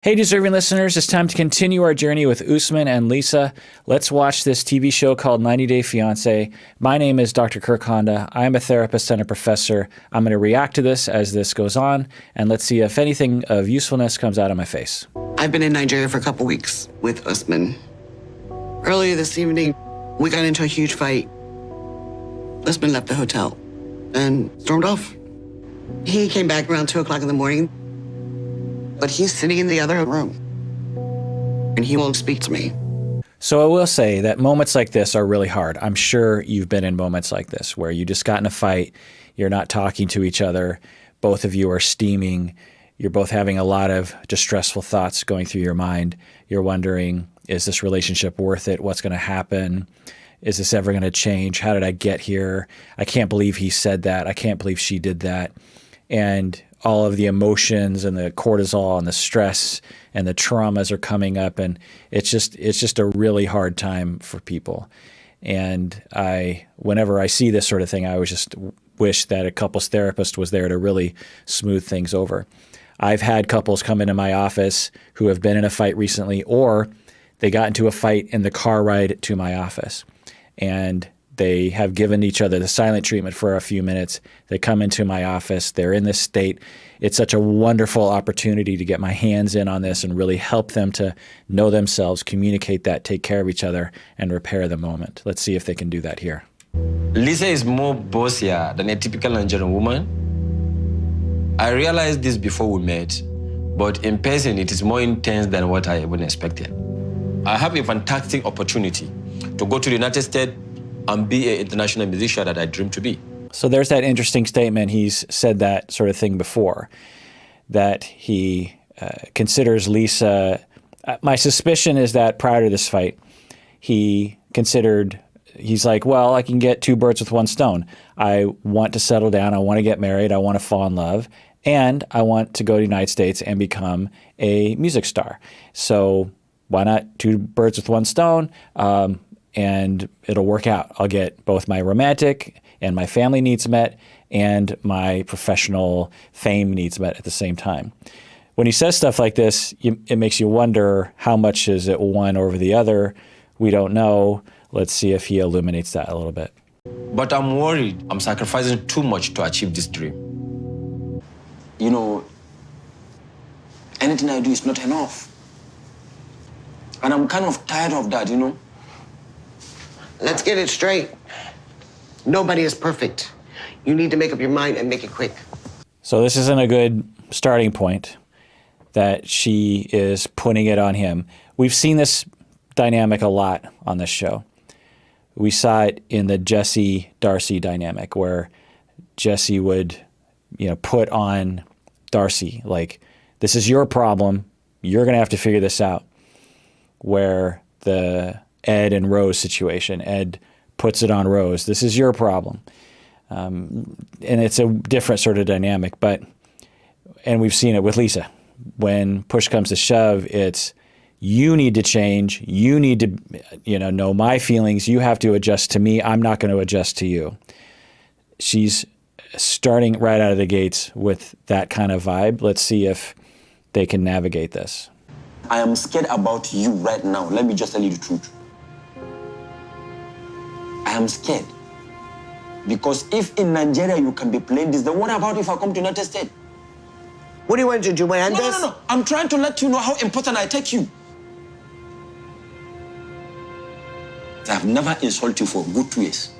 Hey, deserving listeners, it's time to continue our journey with Usman and Lisa. Let's watch this TV show called 90 Day Fiancé. My name is Dr. Kirk Honda. I am a therapist and a professor. I'm going to react to this as this goes on, and let's see if anything of usefulness comes out of my face. I've been in Nigeria for a couple weeks with Usman. Earlier this evening, we got into a huge fight. Usman left the hotel and stormed off. He came back around 2 o'clock in the morning. But he's sitting in the other room, and he won't speak to me. So I will say that moments like this are really hard. I'm sure you've been in moments like this where you just got in a fight, you're not talking to each other, both of you are steaming, you're both having a lot of distressful thoughts going through your mind. You're wondering, is this relationship worth it? What's going to happen? Is this ever going to change? How did I get here? I can't believe he said that. I can't believe she did that. And all of the emotions and the cortisol and the stress and the traumas are coming up, and it's just a really hard time for people. And whenever I see this sort of thing, I always just wish that a couples therapist was there to really smooth things over. I've had couples come into my office who have been in a fight recently, or they got into a fight in the car ride to my office, and they have given each other the silent treatment for a few minutes. They come into my office. They're in this state. It's such a wonderful opportunity to get my hands in on this and really help them to know themselves, communicate that, take care of each other, and repair the moment. Let's see if they can do that here. Lisa is more bossier than a typical Nigerian woman. I realized this before we met, but in person it is more intense than what I even expected. I have a fantastic opportunity to go to the United States and be an international musician that I dream to be. So there's that interesting statement. He's said that sort of thing before, that he considers Lisa. My suspicion is that prior to this fight, he's like, well, I can get two birds with one stone. I want to settle down. I want to get married. I want to fall in love. And I want to go to the United States and become a music star. So why not two birds with one stone? And it'll work out. I'll get both my romantic and my family needs met and my professional fame needs met at the same time. When he says stuff like this, it makes you wonder, how much is it one over the other? We don't know. Let's see if he illuminates that a little bit. But I'm worried I'm sacrificing too much to achieve this dream. You know, anything I do is not enough. And I'm kind of tired of that, you know? Let's get it straight. Nobody is perfect. You need to make up your mind and make it quick. So this isn't a good starting point, that she is putting it on him. We've seen this dynamic a lot on this show. We saw it in the Jesse-Darcy dynamic, where Jesse would, put on Darcy, like, this is your problem. You're going to have to figure this out. Where the Ed and Rose situation, Ed puts it on Rose. This is your problem. And it's a different sort of dynamic, and we've seen it with Lisa. When push comes to shove, it's, you need to change. You need to, know my feelings. You have to adjust to me. I'm not going to adjust to you. She's starting right out of the gates with that kind of vibe. Let's see if they can navigate this. I am scared about you right now. Let me just tell you the truth. I am scared. Because if in Nigeria you can be playing this, then what about if I come to the United States? What do you want to do, my Andes? No. I'm trying to let you know how important I take you. I have never insulted you for good 2 years.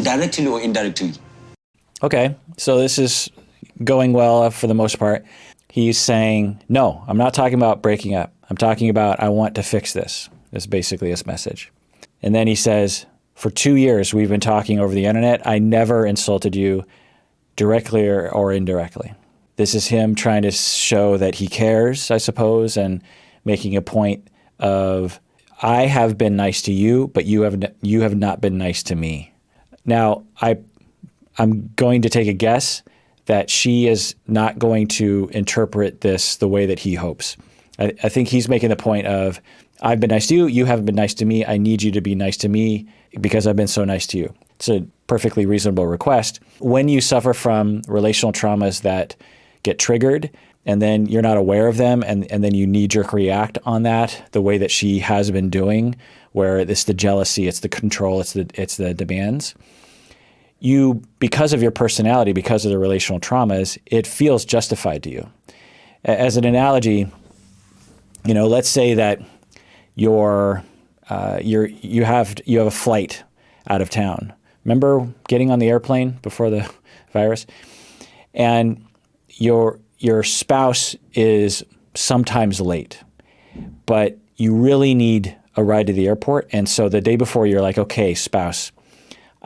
Directly or indirectly. Okay, so this is going well for the most part. He's saying, no, I'm not talking about breaking up. I'm talking about, I want to fix this. That's basically his message. And then he says, for 2 years, we've been talking over the internet. I never insulted you directly or indirectly. This is him trying to show that he cares, I suppose, and making a point of, I have been nice to you, but you have not been nice to me. Now, I'm going to take a guess that she is not going to interpret this the way that he hopes. I think he's making the point of, I've been nice to you, you haven't been nice to me, I need you to be nice to me because I've been so nice to you. It's a perfectly reasonable request. When you suffer from relational traumas that get triggered, and then you're not aware of them, and then you knee-jerk react on that the way that she has been doing, where it's the jealousy, it's the control, it's the demands. You, because of your personality, because of the relational traumas, it feels justified to you. As an analogy, let's say that you have a flight out of town. Remember getting on the airplane before the virus? And your spouse is sometimes late, but you really need a ride to the airport. And so the day before, you're like, okay, spouse,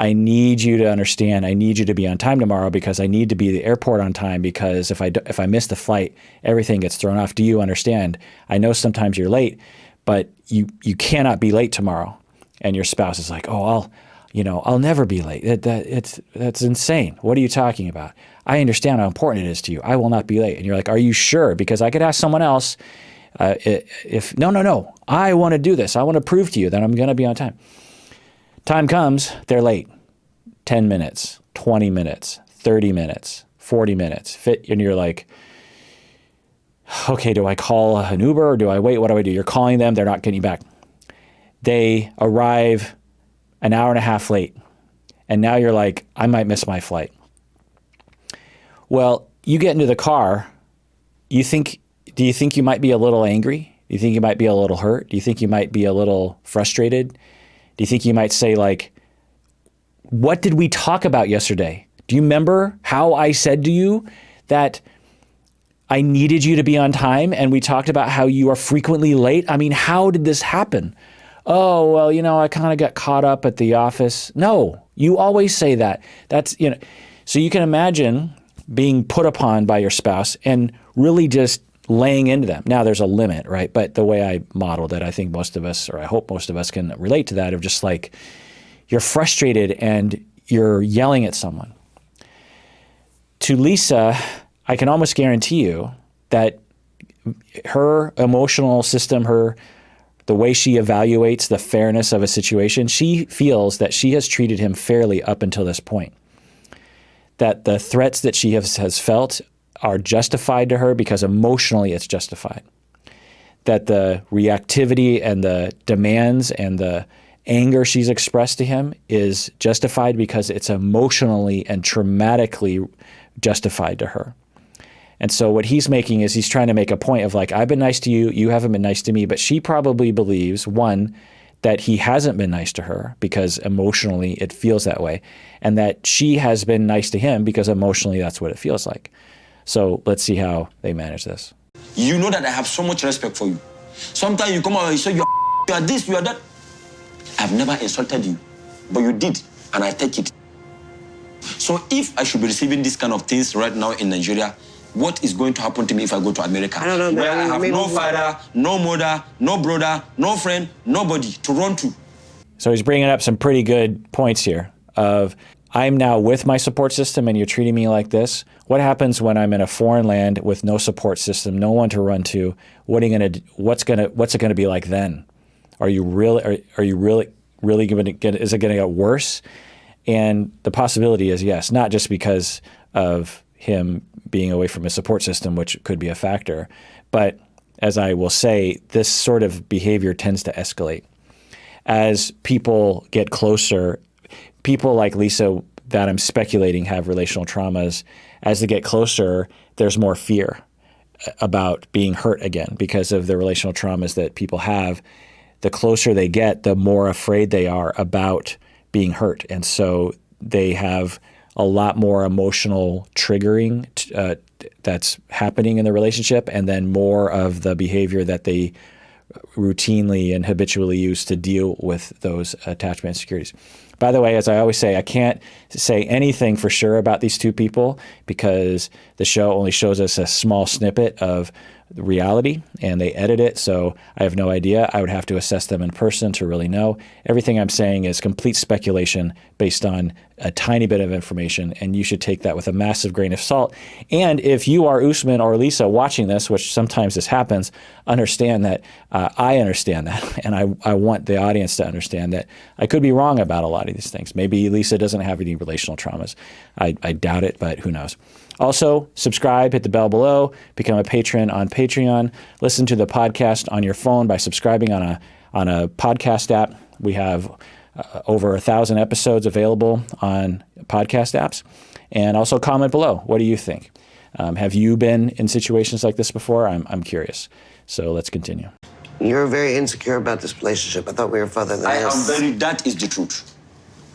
I need you to understand. I need you to be on time tomorrow because I need to be at the airport on time, because if I miss the flight, everything gets thrown off. Do you understand? I know sometimes you're late, but you cannot be late tomorrow. And your spouse is like, oh, I'll never be late. That's insane. What are you talking about? I understand how important it is to you. I will not be late. And you're like, are you sure? Because I could ask someone else. No. I want to do this. I want to prove to you that I'm going to be on time. Time comes, they're late. 10 minutes, 20 minutes, 30 minutes, 40 minutes. And you're like, okay, do I call an Uber or do I wait? What do I do? You're calling them. They're not getting you back. They arrive an hour and a half late. And now you're like, I might miss my flight. Well, you get into the car. Do you think you might be a little angry? Do you think you might be a little hurt? Do you think you might be a little frustrated? Do you think you might say, like, what did we talk about yesterday? Do you remember how I said to you that I needed you to be on time, and we talked about how you are frequently late? I mean, how did this happen? Oh, well, I kind of got caught up at the office. No, you always say that. So you can imagine being put upon by your spouse and really just laying into them. Now there's a limit, right? But the way I modeled it, I think most of us, or I hope most of us, can relate to that, of just like, you're frustrated and you're yelling at someone. To Lisa, I can almost guarantee you that her emotional system, the way she evaluates the fairness of a situation, she feels that she has treated him fairly up until this point. That the threats that she has felt are justified to her because emotionally it's justified. That the reactivity and the demands and the anger she's expressed to him is justified because it's emotionally and traumatically justified to her. And so what he's making is he's trying to make a point of, like, I've been nice to you, you haven't been nice to me, but she probably believes, one, that he hasn't been nice to her because emotionally it feels that way, and that she has been nice to him because emotionally that's what it feels like. So let's see how they manage this. You know that I have so much respect for you. Sometimes you come out and you say, you are this, you are that. I've never insulted you, but you did, and I take it. So if I should be receiving these kind of things right now in Nigeria, what is going to happen to me if I go to America? I don't know, where I have no father, no mother, no brother, no friend, nobody to run to. So he's bringing up some pretty good points here of, I'm now with my support system and you're treating me like this. What happens when I'm in a foreign land with no support system, no one to run to? What's it gonna be like then? Are you really going to get? Is it going to get worse? And the possibility is yes, not just because of him being away from his support system, which could be a factor, but as I will say, this sort of behavior tends to escalate as people get closer. People like Lisa that I'm speculating have relational traumas. As they get closer, there's more fear about being hurt again because of the relational traumas that people have. The closer they get, the more afraid they are about being hurt. And so they have a lot more emotional triggering that's happening in the relationship, and then more of the behavior that they routinely and habitually use to deal with those attachment insecurities. By the way, as I always say, I can't say anything for sure about these two people because the show only shows us a small snippet of reality and they edit it, so I have no idea. I would have to assess them in person to really know. Everything I'm saying is complete speculation based on a tiny bit of information, and you should take that with a massive grain of salt. And if you are Usman or Lisa watching this, which sometimes this happens, understand that I understand that, and I want the audience to understand that I could be wrong about a lot of these things. Maybe Lisa doesn't have any relational traumas. I doubt it, but who knows. Also, subscribe, hit the bell below, become a patron on Patreon. Listen to the podcast on your phone by subscribing on a podcast app. We have over 1,000 episodes available on podcast apps. And also comment below. What do you think? Have you been in situations like this before? I'm curious. So let's continue. You're very insecure about this relationship. I thought we were further than this. That is the truth.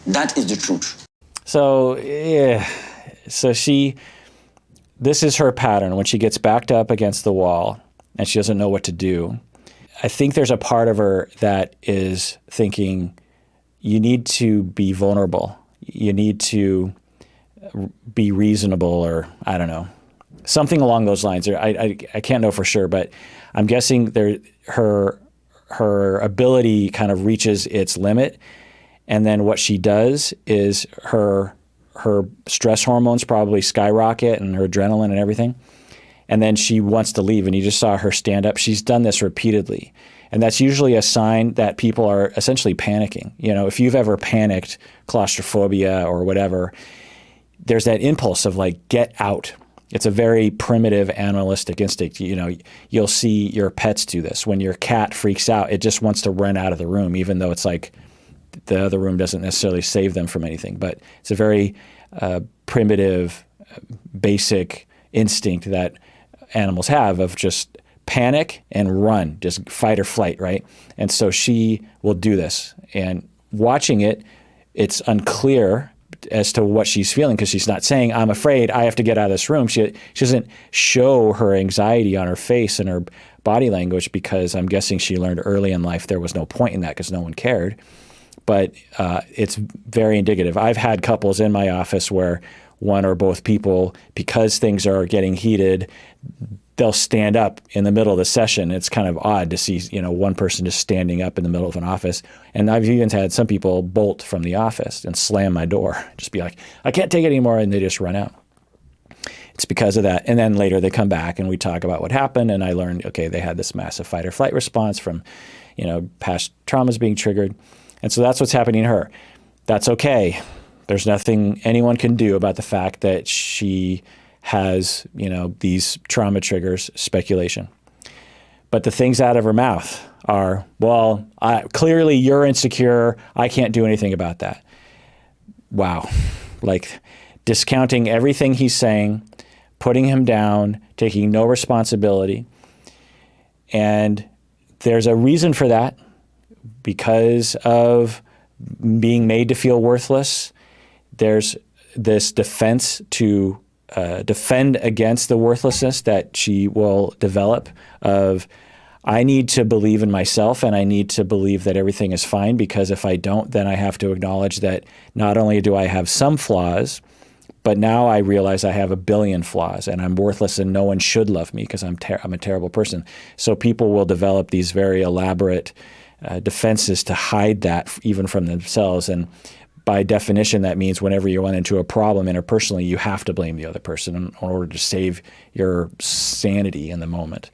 That is the truth. So, yeah. So this is her pattern when she gets backed up against the wall and she doesn't know what to do. I think there's a part of her that is thinking, you need to be vulnerable. You need to be reasonable, or I don't know, something along those lines. I can't know for sure, but I'm guessing her ability kind of reaches its limit. And then what she does is her stress hormones probably skyrocket and her adrenaline and everything. And then she wants to leave. And you just saw her stand up. She's done this repeatedly. And that's usually a sign that people are essentially panicking. You know, if you've ever panicked, claustrophobia or whatever, there's that impulse of like, get out. It's a very primitive animalistic instinct. You know, you'll see your pets do this. When your cat freaks out, it just wants to run out of the room, even though it's like the other room doesn't necessarily save them from anything. But it's a very primitive, basic instinct that animals have of just panic and run, just fight or flight, right? And so she will do this. And watching it, it's unclear as to what she's feeling because she's not saying, I'm afraid, I have to get out of this room. She doesn't show her anxiety on her face and her body language because I'm guessing she learned early in life there was no point in that because no one cared. But it's very indicative. I've had couples in my office where one or both people, because things are getting heated, they'll stand up in the middle of the session. It's kind of odd to see, you know, one person just standing up in the middle of an office. And I've even had some people bolt from the office and slam my door, just be like, I can't take it anymore, and they just run out. It's because of that. And then later they come back and we talk about what happened, and I learned, okay, they had this massive fight or flight response from, you know, past traumas being triggered. And so that's what's happening to her. That's okay. There's nothing anyone can do about the fact that she has, you know, these trauma triggers, speculation. But the things out of her mouth are, well, clearly you're insecure. I can't do anything about that. Wow. Like discounting everything he's saying, putting him down, taking no responsibility. And there's a reason for that. Because of being made to feel worthless, there's this defense to defend against the worthlessness that she will develop of, I need to believe in myself and I need to believe that everything is fine, because if I don't, then I have to acknowledge that not only do I have some flaws, but now I realize I have a billion flaws and I'm worthless and no one should love me because I'm a terrible person. So people will develop these very elaborate defenses to hide that even from themselves. And by definition, that means whenever you run into a problem interpersonally, you have to blame the other person in order to save your sanity in the moment.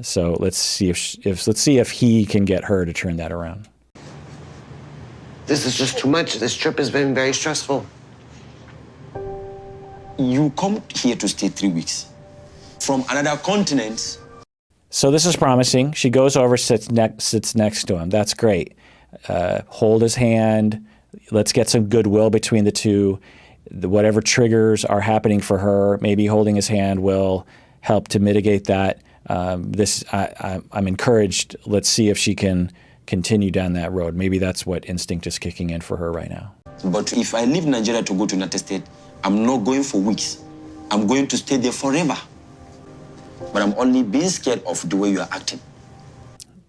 So let's see if he can get her to turn that around. This is just too much. This trip has been very stressful. You come here to stay 3 weeks from another continent. So this is promising. She goes over, sits next to him. That's great. Hold his hand. Let's get some goodwill between the two. Whatever triggers are happening for her, maybe holding his hand will help to mitigate that. I'm encouraged. Let's see if she can continue down that road. Maybe that's what instinct is kicking in for her right now. But if I leave Nigeria to go to United States, I'm not going for weeks. I'm going to stay there forever. But I'm only being scared of the way you are acting.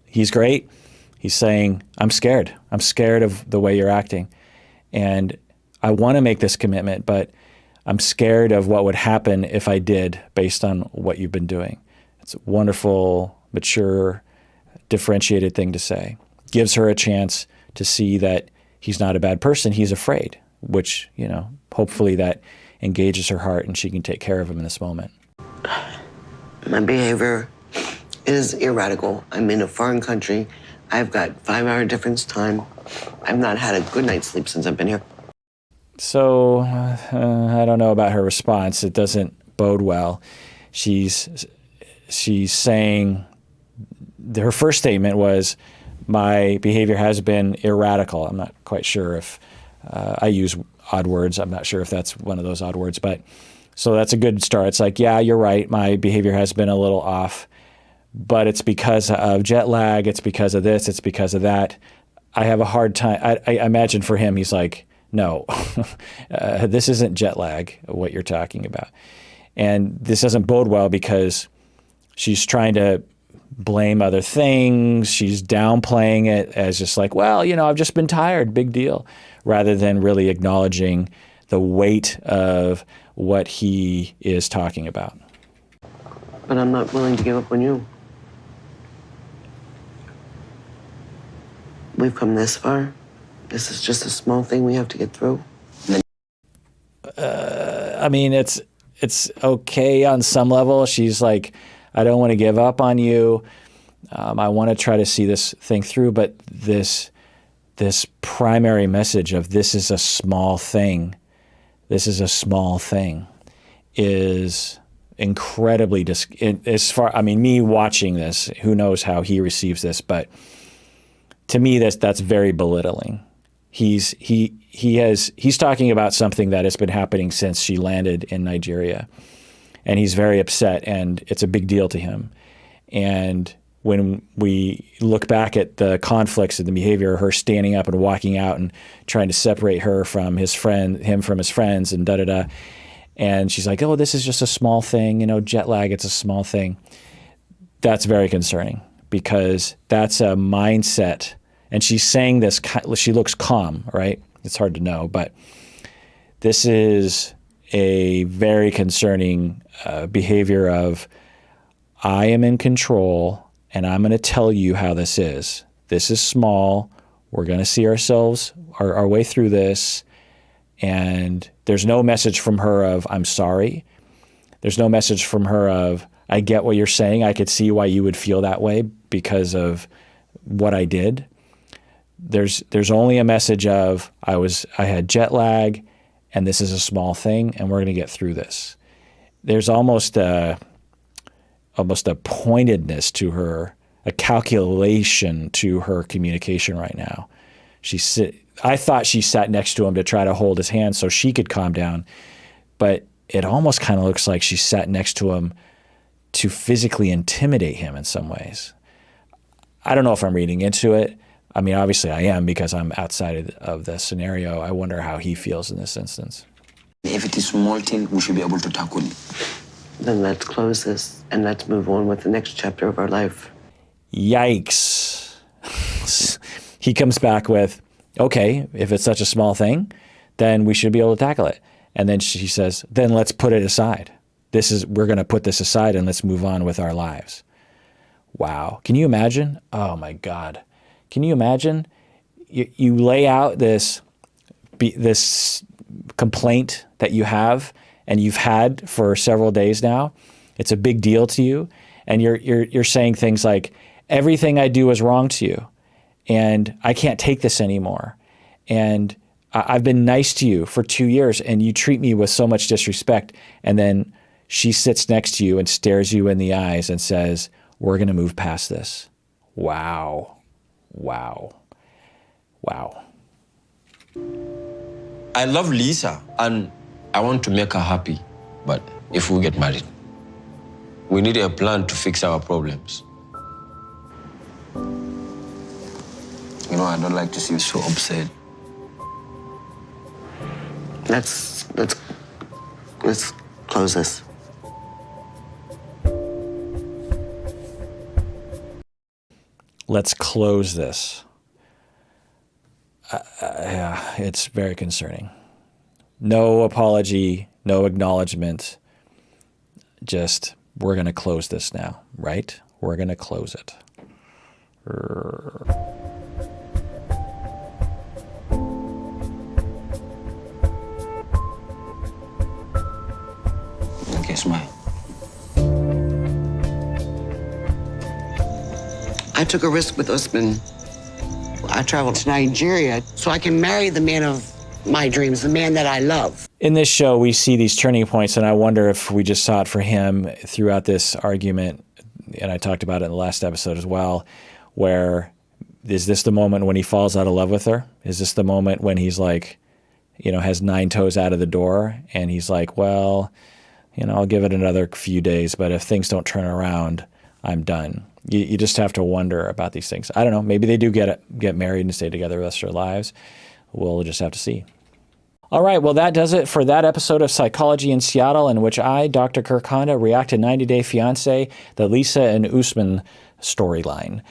He's great. He's saying, I'm scared. I'm scared of the way you're acting. And I want to make this commitment, but I'm scared of what would happen if I did based on what you've been doing. It's a wonderful, mature, differentiated thing to say. Gives her a chance to see that he's not a bad person. He's afraid, which, you know, hopefully that engages her heart and she can take care of him in this moment. My behavior is erratic. I'm in a foreign country. I've got 5-hour difference time. I've not had a good night's sleep since I've been here. So I don't know about her response. It doesn't bode well. She's saying, her first statement was, my behavior has been erratical. I'm not quite sure if I use odd words. I'm not sure if that's one of those odd words, but so that's a good start. It's like, yeah, you're right. My behavior has been a little off, but it's because of jet lag. It's because of this. It's because of that. I have a hard time. I imagine for him, he's like, no, this isn't jet lag, what you're talking about. And this doesn't bode well because she's trying to blame other things. She's downplaying it as just like, well, I've just been tired, big deal, rather than really acknowledging the weight of what he is talking about. But I'm not willing to give up on you. We've come this far. This is just a small thing we have to get through. I mean, it's okay on some level. She's like, I don't want to give up on you. I want to try to see this thing through, but this primary message of this is a small thing, is incredibly me watching this, who knows how he receives this, but to me that's very belittling. He's talking about something that has been happening since she landed in Nigeria, and he's very upset, and it's a big deal to him. And when we look back at the conflicts and the behavior, her standing up and walking out and trying to separate him from his friends, and da-da-da. And she's like, oh, this is just a small thing, jet lag, it's a small thing. That's very concerning because that's a mindset. And she's saying this, she looks calm, right? It's hard to know, but this is a very concerning behavior of, I am in control, and I'm going to tell you how this is. This is small. We're going to see our way through this. And there's no message from her of, I'm sorry. There's no message from her of, I get what you're saying. I could see why you would feel that way because of what I did. There's only a message of, I had jet lag, and this is a small thing, and we're going to get through this. There's almost a pointedness to her, a calculation to her communication right now. I thought she sat next to him to try to hold his hand so she could calm down, but it almost kind of looks like she sat next to him to physically intimidate him in some ways. I don't know if I'm reading into it. I mean, obviously I am because I'm outside of the scenario. I wonder how he feels in this instance. If it is small thing, we should be able to tackle it. Then let's close this and let's move on with the next chapter of our life. Yikes. He comes back with, okay, if it's such a small thing, then we should be able to tackle it. And then she says, then let's put it aside. We're going to put this aside and let's move on with our lives. Wow. Can you imagine? Oh my God. Can you imagine? You lay out this complaint that you have and you've had for several days now. It's a big deal to you. And you're saying things like, everything I do is wrong to you. And I can't take this anymore. And I've been nice to you for 2 years and you treat me with so much disrespect. And then she sits next to you and stares you in the eyes and says, we're going to move past this. Wow. Wow. Wow. I love Lisa and I want to make her happy. But if we get married, we need a plan to fix our problems. I don't like to see you so upset. Let's close this. Let's close this. Yeah, it's very concerning. No apology, no acknowledgement. Just, we're going to close this now, right? We're going to close it. Okay, smile. I took a risk with Usman. I traveled to Nigeria so I can marry the man of my dreams, the man that I love. In this show, we see these turning points, and I wonder if we just saw it for him throughout this argument, and I talked about it in the last episode as well, where is this the moment when he falls out of love with her? Is this the moment when he's like, you know, has 9 toes out of the door, and he's like, well, you know, I'll give it another few days, but if things don't turn around, I'm done. You just have to wonder about these things. I don't know. Maybe they do get married and stay together the rest of their lives. We'll just have to see. All right, well, that does it for that episode of Psychology in Seattle, in which I, Dr. Kirk Honda, react to 90 Day Fiancé, the Lisa and Usman storyline.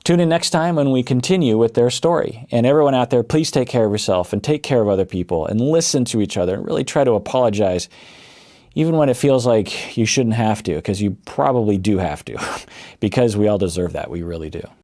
Tune in next time when we continue with their story. And everyone out there, please take care of yourself and take care of other people and listen to each other and really try to apologize, even when it feels like you shouldn't have to, because you probably do have to, because we all deserve that. We really do.